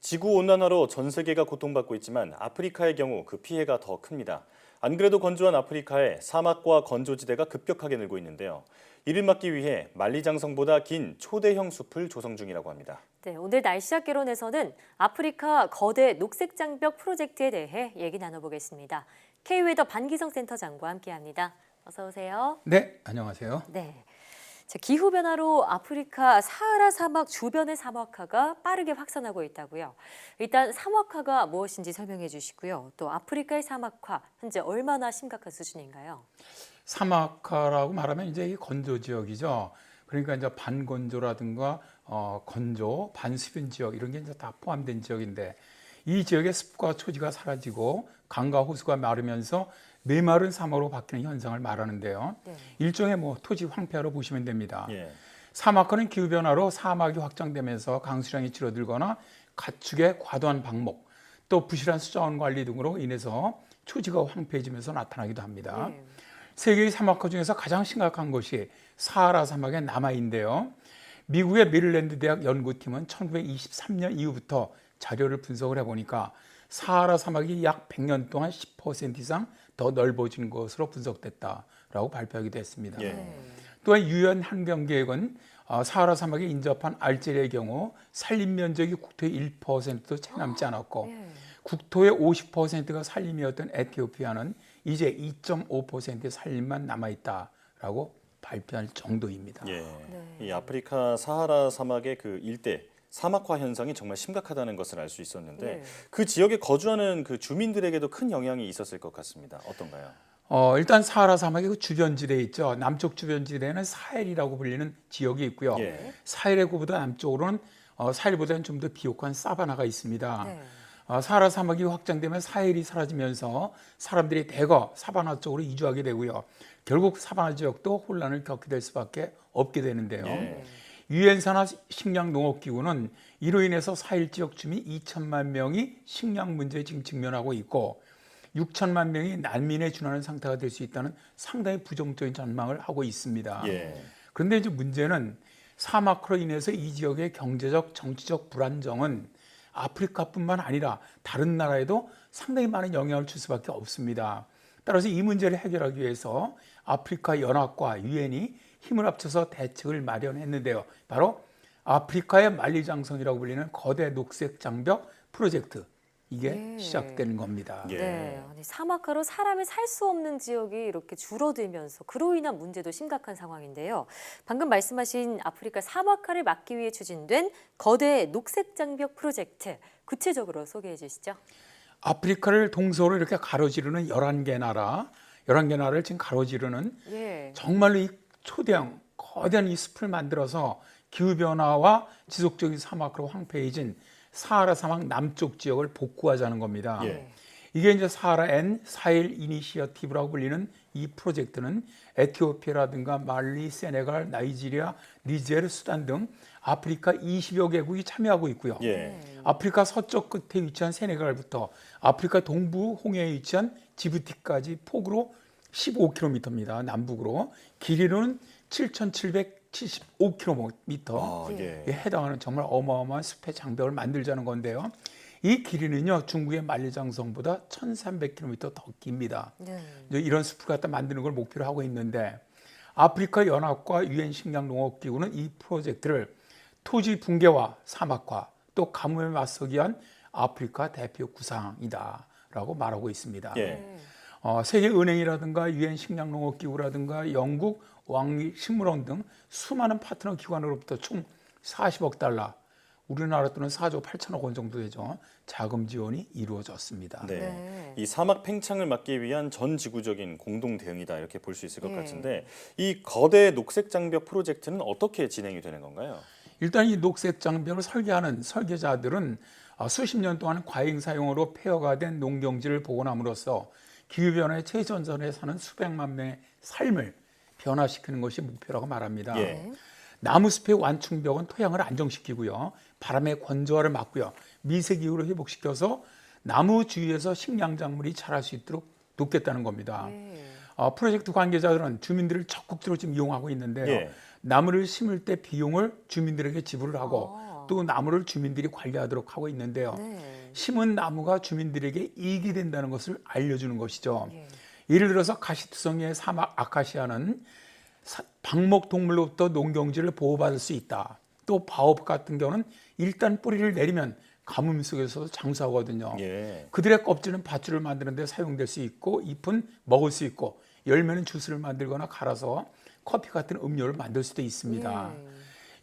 지구온난화로 전 세계가 고통받고 있지만 아프리카의 경우 그 피해가 더 큽니다. 안 그래도 건조한 아프리카에 사막과 건조지대가 급격하게 늘고 있는데요. 이를 막기 위해 만리장성보다 긴 초대형 숲을 조성 중이라고 합니다. 네, 오늘 날씨학 개론에서는 아프리카 거대 녹색 장벽 프로젝트에 대해 얘기 나눠보겠습니다. K웨더 반기성 센터장과 함께합니다. 어서 오세요. 네, 안녕하세요. 네. 자, 기후변화로 아프리카 사하라 사막 주변의 사막화가 빠르게 확산하고 있다고요. 일단 사막화가 무엇인지 설명해 주시고요. 또 아프리카의 사막화, 현재 얼마나 심각한 수준인가요? 사막화라고 말하면 이제 이 건조 지역이죠. 그러니까 이제 반건조라든가 건조, 반수변 지역 이런 게 이제 다 포함된 지역인데 이 지역의 습과 초지가 사라지고 강과 호수가 마르면서 메마른 사막으로 바뀌는 현상을 말하는데요. 네. 일종의 토지 황폐화로 보시면 됩니다. 예. 사막화는 기후변화로 사막이 확장되면서 강수량이 줄어들거나 가축의 과도한 방목, 또 부실한 수자원 관리 등으로 인해서 초지가 황폐해지면서 나타나기도 합니다. 세계의 사막화 중에서 가장 심각한 것이 사하라 사막의 남하인데요. 미국의 메릴랜드 대학 연구팀은 1923년 이후부터 자료를 분석을 해보니까 사하라 사막이 약 100년 동안 10% 이상 더 넓어진 것으로 분석됐다라고 발표하기도 했습니다. 또한 유엔 환경계획은 사하라 사막에 인접한 알제리의 경우 산림 면적이 국토의 1%도 채 남지 않았고 국토의 50%가 산림이었던 에티오피아는 이제 2.5%의 산림만 남아있다라고 발표할 정도입니다. 이 아프리카 사하라 사막의 그 일대 사막화 현상이 정말 심각하다는 것을 알 수 있었는데 그 지역에 거주하는 그 주민들에게도 큰 영향이 있었을 것 같습니다. 어떤가요? 일단 사하라 사막의 그 주변지대에 있죠. 남쪽 주변지대에는 사헬이라고 불리는 지역이 있고요. 사헬의 구보다 남쪽으로는 사헬보다는 좀 더 비옥한 사바나가 있습니다. 사하라 사막이 확장되면 사헬이 사라지면서 사람들이 대거 사바나 쪽으로 이주하게 되고요. 결국 사바나 지역도 혼란을 겪게 될 수밖에 없게 되는데요. 유엔 산하 식량농업기구는 이로 인해서 사헬 지역 주민 2천만 명이 식량 문제에 지금 직면하고 있고 6천만 명이 난민에 준하는 상태가 될 수 있다는 상당히 부정적인 전망을 하고 있습니다. 그런데 이제 문제는 사막으로 인해서 이 지역의 경제적, 정치적 불안정은 아프리카뿐만 아니라 다른 나라에도 상당히 많은 영향을 줄 수밖에 없습니다. 따라서 이 문제를 해결하기 위해서 아프리카 연합과 유엔이 힘을 합쳐서 대책을 마련했는데요. 바로 아프리카의 만리장성이라고 불리는 거대 녹색 장벽 프로젝트. 이게 시작되는 겁니다. 아니, 사막화로 사람이 살 수 없는 지역이 이렇게 줄어들면서 그로 인한 문제도 심각한 상황인데요. 방금 말씀하신 아프리카 사막화를 막기 위해 추진된 거대 녹색 장벽 프로젝트, 구체적으로 소개해 주시죠. 아프리카를 동서로 이렇게 가로지르는 11개 나라를 지금 가로지르는 정말로 이 초대형 거대한 이 숲을 만들어서 기후변화와 지속적인 사막으로 황폐해진 사하라 사막 남쪽 지역을 복구하자는 겁니다. 이게 이제 사하라 사헬 이니시어티브라고 불리는 이 프로젝트는 에티오피아라든가 말리, 세네갈, 나이지리아, 니제르, 수단 등 아프리카 20여 개국이 참여하고 있고요. 아프리카 서쪽 끝에 위치한 세네갈부터 아프리카 동부 홍해에 위치한 지부티까지 폭으로 15km입니다. 남북으로. 길이로는 7,775km에 해당하는 정말 어마어마한 숲의 장벽을 만들자는 건데요. 이 길이는요, 중국의 만리장성보다 1,300km 더 깁니다. 이런 숲을 갖다 만드는 걸 목표로 하고 있는데 아프리카 연합과 유엔 식량농업기구는 이 프로젝트를 토지 붕괴와 사막화 또 가뭄에 맞서기 위한 아프리카 대표 구상이다라고 말하고 있습니다. 세계은행이라든가 유엔 식량농업기구라든가 영국 왕립식물원 등 수많은 파트너 기관으로부터 총 40억 달러, 우리나라 돈은 4조 8천억 원 정도 되죠. 자금 지원이 이루어졌습니다. 이 사막 팽창을 막기 위한 전 지구적인 공동 대응이다 이렇게 볼 수 있을 것 같은데 이 거대 녹색 장벽 프로젝트는 어떻게 진행이 되는 건가요? 일단 이 녹색 장벽을 설계하는 설계자들은 수십 년 동안 과잉 사용으로 폐허가 된 농경지를 복원함으로써 기후변화의 최전선에 사는 수백만 명의 삶을 변화시키는 것이 목표라고 말합니다. 예. 나무숲의 완충벽은 토양을 안정시키고요. 바람의 건조화를 막고요. 미세기후를 회복시켜서 나무 주위에서 식량작물이 자랄 수 있도록 돕겠다는 겁니다. 프로젝트 관계자들은 주민들을 적극적으로 지금 이용하고 있는데요. 예. 나무를 심을 때 비용을 주민들에게 지불을 하고 또 나무를 주민들이 관리하도록 하고 있는데요. 심은 나무가 주민들에게 이익이 된다는 것을 알려주는 것이죠. 예를 들어서 가시투성이의 사막 아카시아는 방목 동물로부터 농경지를 보호받을 수 있다. 또 바오브 같은 경우는 일단 뿌리를 내리면 가뭄 속에서도 장수하거든요. 예. 그들의 껍질은 밧줄을 만드는 데 사용될 수 있고 잎은 먹을 수 있고 열매는 주스를 만들거나 갈아서 커피 같은 음료를 만들 수도 있습니다.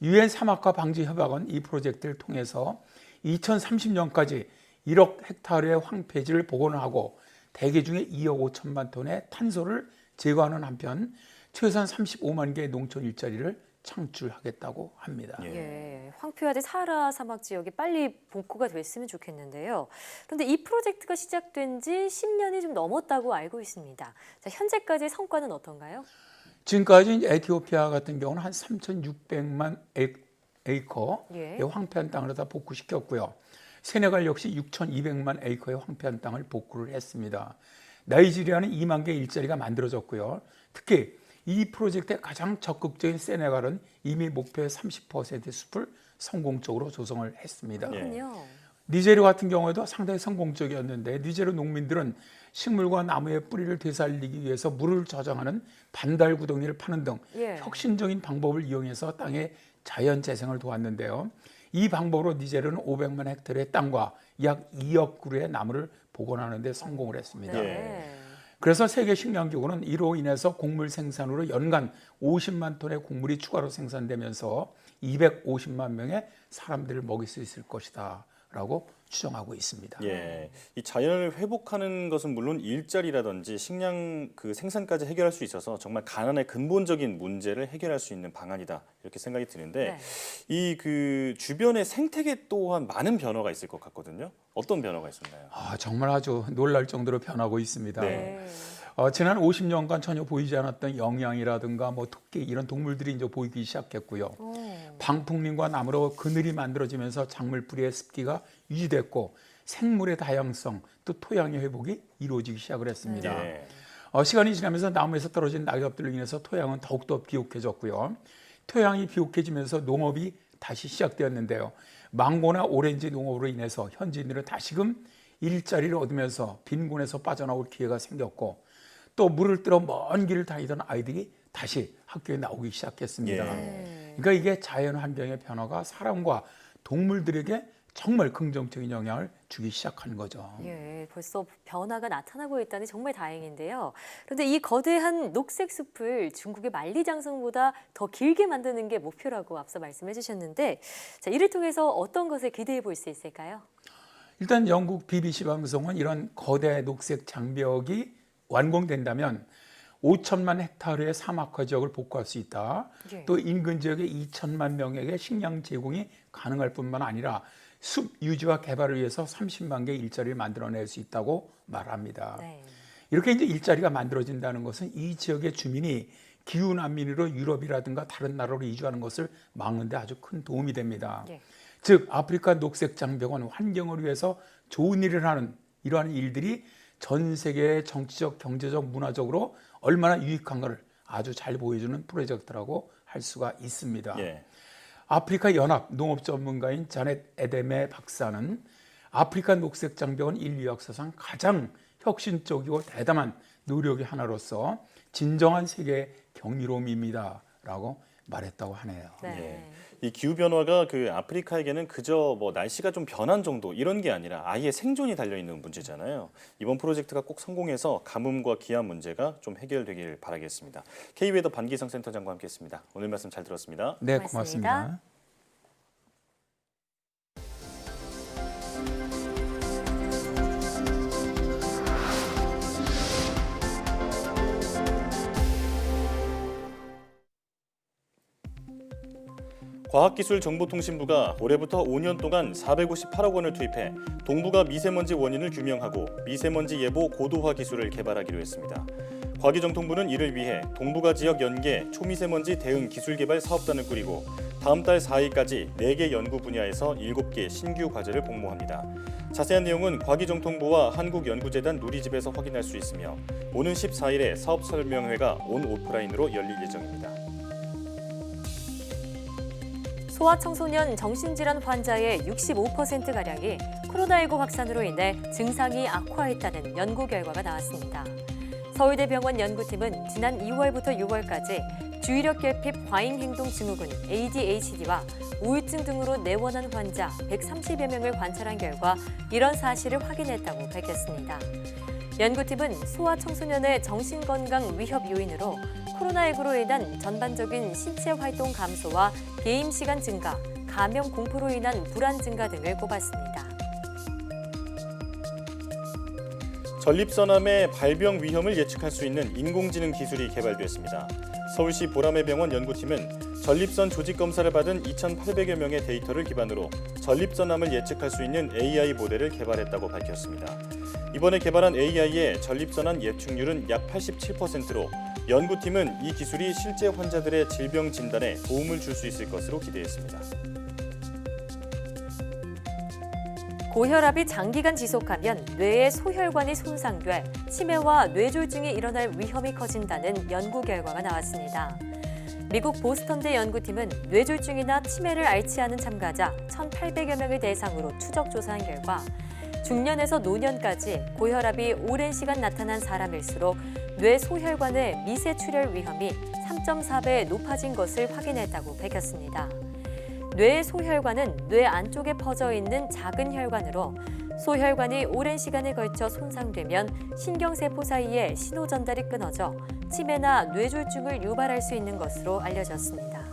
유엔 사막화 방지 협약은 이 프로젝트를 통해서 2030년까지 1억 헥타르의 황폐지를 복원하고 대기 중에 2억 5천만 톤의 탄소를 제거하는 한편 최소한 35만 개의 농촌 일자리를 창출하겠다고 합니다. 예, 황폐화된 사하라 사막 지역이 빨리 복구가 됐으면 좋겠는데요. 그런데 이 프로젝트가 시작된 지 10년이 좀 넘었다고 알고 있습니다. 자, 현재까지 성과는 어떤가요? 지금까지 에티오피아 같은 경우는 한 3,600만 에이커의 예. 황폐한 땅을 다 복구시켰고요. 세네갈 역시 6,200만 에이커의 황폐한 땅을 복구를 했습니다. 나이지리아는 2만 개의 일자리가 만들어졌고요. 특히 이 프로젝트의 가장 적극적인 세네갈은 이미 목표의 30%의 숲을 성공적으로 조성을 했습니다. 니제르 같은 경우에도 상당히 성공적이었는데 니제르 농민들은 식물과 나무의 뿌리를 되살리기 위해서 물을 저장하는 반달 구덩이를 파는 등 혁신적인 방법을 이용해서 땅의 자연 재생을 도왔는데요. 이 방법으로 니제르는 500만 헥타르의 땅과 약 2억 그루의 나무를 복원하는 데 성공을 했습니다. 그래서 세계식량기구는 이로 인해서 곡물 생산으로 연간 50만 톤의 곡물이 추가로 생산되면서 250만 명의 사람들을 먹일 수 있을 것이다 라고 추정하고 있습니다. 예, 이 자연을 회복하는 것은 물론 일자리라든지 식량 그 생산까지 해결할 수 있어서 정말 가난의 근본적인 문제를 해결할 수 있는 방안이다 이렇게 생각이 드는데 이 그 주변의 생태계 또한 많은 변화가 있을 것 같거든요. 어떤 변화가 있었나요? 정말 아주 놀랄 정도로 변하고 있습니다. 지난 50년간 전혀 보이지 않았던 영양이라든가 뭐 토끼 이런 동물들이 이제 보이기 시작했고요. 방풍림과 나무로 그늘이 만들어지면서 작물 뿌리의 습기가 유지됐고 생물의 다양성 또 토양의 회복이 이루어지기 시작을 했습니다. 시간이 지나면서 나무에서 떨어진 낙엽들로 인해서 토양은 더욱더 비옥해졌고요. 토양이 비옥해지면서 농업이 다시 시작되었는데요. 망고나 오렌지 농업으로 인해서 현지인들은 다시금 일자리를 얻으면서 빈곤에서 빠져나올 기회가 생겼고 또 물을 뜨러 먼 길을 다니던 아이들이 다시 학교에 나오기 시작했습니다. 그러니까 이게 자연 환경의 변화가 사람과 동물들에게 정말 긍정적인 영향을 주기 시작하는 거죠. 예, 벌써 변화가 나타나고 있다니 정말 다행인데요. 그런데 이 거대한 녹색 숲을 중국의 만리장성보다 더 길게 만드는 게 목표라고 앞서 말씀해 주셨는데 자, 이를 통해서 어떤 것을 기대해 볼 수 있을까요? 일단 영국 BBC 방송은 이런 거대 녹색 장벽이 완공된다면 5천만 헥타르의 사막화 지역을 복구할 수 있다. 또 인근 지역의 2천만 명에게 식량 제공이 가능할 뿐만 아니라 숲 유지와 개발을 위해서 30만 개의 일자리를 만들어낼 수 있다고 말합니다. 이렇게 이제 일자리가 만들어진다는 것은 이 지역의 주민이 기후 난민으로 유럽이라든가 다른 나라로 이주하는 것을 막는 데 아주 큰 도움이 됩니다. 즉 아프리카 녹색 장벽은 환경을 위해서 좋은 일을 하는 이러한 일들이 전 세계의 정치적, 경제적, 문화적으로 얼마나 유익한가를 아주 잘 보여주는 프로젝트라고 할 수가 있습니다. 아프리카 연합 농업 전문가인 자넷 에데메 박사는 아프리카 녹색 장벽은 인류 역사상 가장 혁신적이고 대담한 노력의 하나로서 진정한 세계의 경이로움입니다라고 말했다고 하네요. 이 기후 변화가 그 아프리카에게는 그저 뭐 날씨가 좀 변한 정도 이런 게 아니라 아예 생존이 달려 있는 문제잖아요. 이번 프로젝트가 꼭 성공해서 가뭄과 기한 문제가 좀 해결되길 바라겠습니다. K웨더 반기성 센터장과 함께했습니다. 오늘 말씀 잘 들었습니다. 네, 고맙습니다. 과학기술정보통신부가 올해부터 5년 동안 458억 원을 투입해 동부가 미세먼지 원인을 규명하고 미세먼지 예보 고도화 기술을 개발하기로 했습니다. 과기정통부는 이를 위해 동부가 지역 연계 초미세먼지 대응 기술개발 사업단을 꾸리고 다음 달 4일까지 4개 연구 분야에서 7개 신규 과제를 공모합니다. 자세한 내용은 과기정통부와 한국연구재단 누리집에서 확인할 수 있으며 오는 14일에 사업 설명회가 온 오프라인으로 열릴 예정입니다. 소아청소년 정신질환 환자의 65%가량이 코로나19 확산으로 인해 증상이 악화했다는 연구 결과가 나왔습니다. 서울대병원 연구팀은 지난 2월부터 6월까지 주의력 결핍 과잉 행동 증후군 ADHD와 우울증 등으로 내원한 환자 130여 명을 관찰한 결과 이런 사실을 확인했다고 밝혔습니다. 연구팀은 소아청소년의 정신건강 위협 요인으로 코로나19로 인한 전반적인 신체 활동 감소와 게임 시간 증가, 감염 공포로 인한 불안 증가 등을 꼽았습니다. 전립선암의 발병 위험을 예측할 수 있는 인공지능 기술이 개발됐습니다. 서울시 보라매병원 연구팀은 전립선 조직 검사를 받은 2,800여 명의 데이터를 기반으로 전립선암을 예측할 수 있는 AI 모델을 개발했다고 밝혔습니다. 이번에 개발한 AI의 전립선암 예측률은 약 87%로 연구팀은 이 기술이 실제 환자들의 질병 진단에 도움을 줄 수 있을 것으로 기대했습니다. 고혈압이 장기간 지속하면 뇌의 소혈관이 손상돼 치매와 뇌졸중이 일어날 위험이 커진다는 연구 결과가 나왔습니다. 미국 보스턴대 연구팀은 뇌졸중이나 치매를 앓지 않은 참가자 1,800여 명을 대상으로 추적 조사한 결과 중년에서 노년까지 고혈압이 오랜 시간 나타난 사람일수록 뇌 소혈관의 미세 출혈 위험이 3.4배 높아진 것을 확인했다고 밝혔습니다. 뇌의 소혈관은 뇌 안쪽에 퍼져 있는 작은 혈관으로 소혈관이 오랜 시간에 걸쳐 손상되면 신경세포 사이에 신호 전달이 끊어져 치매나 뇌졸중을 유발할 수 있는 것으로 알려졌습니다.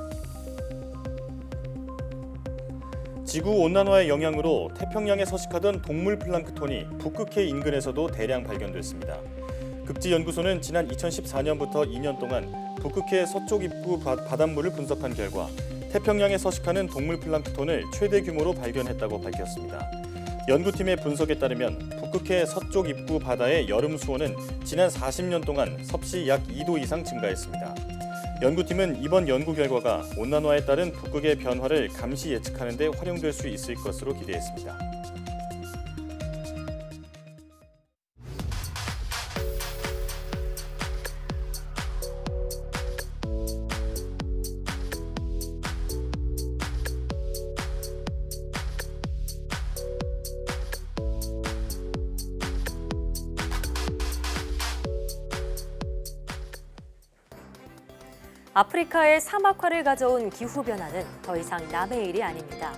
지구온난화의 영향으로 태평양에 서식하던 동물 플랑크톤이 북극해 인근에서도 대량 발견됐습니다. 극지연구소는 지난 2014년부터 2년 동안 북극해 서쪽 입구 바닷물을 분석한 결과 태평양에 서식하는 동물 플랑크톤을 최대 규모로 발견했다고 밝혔습니다. 연구팀의 분석에 따르면 북극해 서쪽 입구 바다의 여름 수온은 지난 40년 동안 섭씨 약 2도 이상 증가했습니다. 연구팀은 이번 연구 결과가 온난화에 따른 북극의 변화를 감시 예측하는 데 활용될 수 있을 것으로 기대했습니다. 아프리카의 사막화를 가져온 기후변화는 더 이상 남의 일이 아닙니다.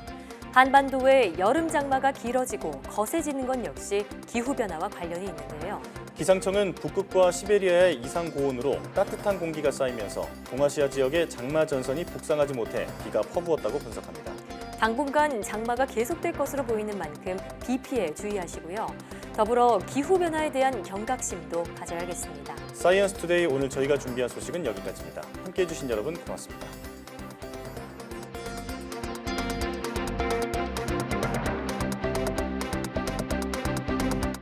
한반도의 여름 장마가 길어지고 거세지는 건 역시 기후변화와 관련이 있는데요. 기상청은 북극과 시베리아의 이상 고온으로 따뜻한 공기가 쌓이면서 동아시아 지역의 장마 전선이 북상하지 못해 비가 퍼부었다고 분석합니다. 당분간 장마가 계속될 것으로 보이는 만큼 비 피해 주의하시고요. 더불어 기후변화에 대한 경각심도 가져야겠습니다. 사이언스 투데이 오늘 저희가 준비한 소식은 여기까지입니다. 함께해 주신 여러분 고맙습니다.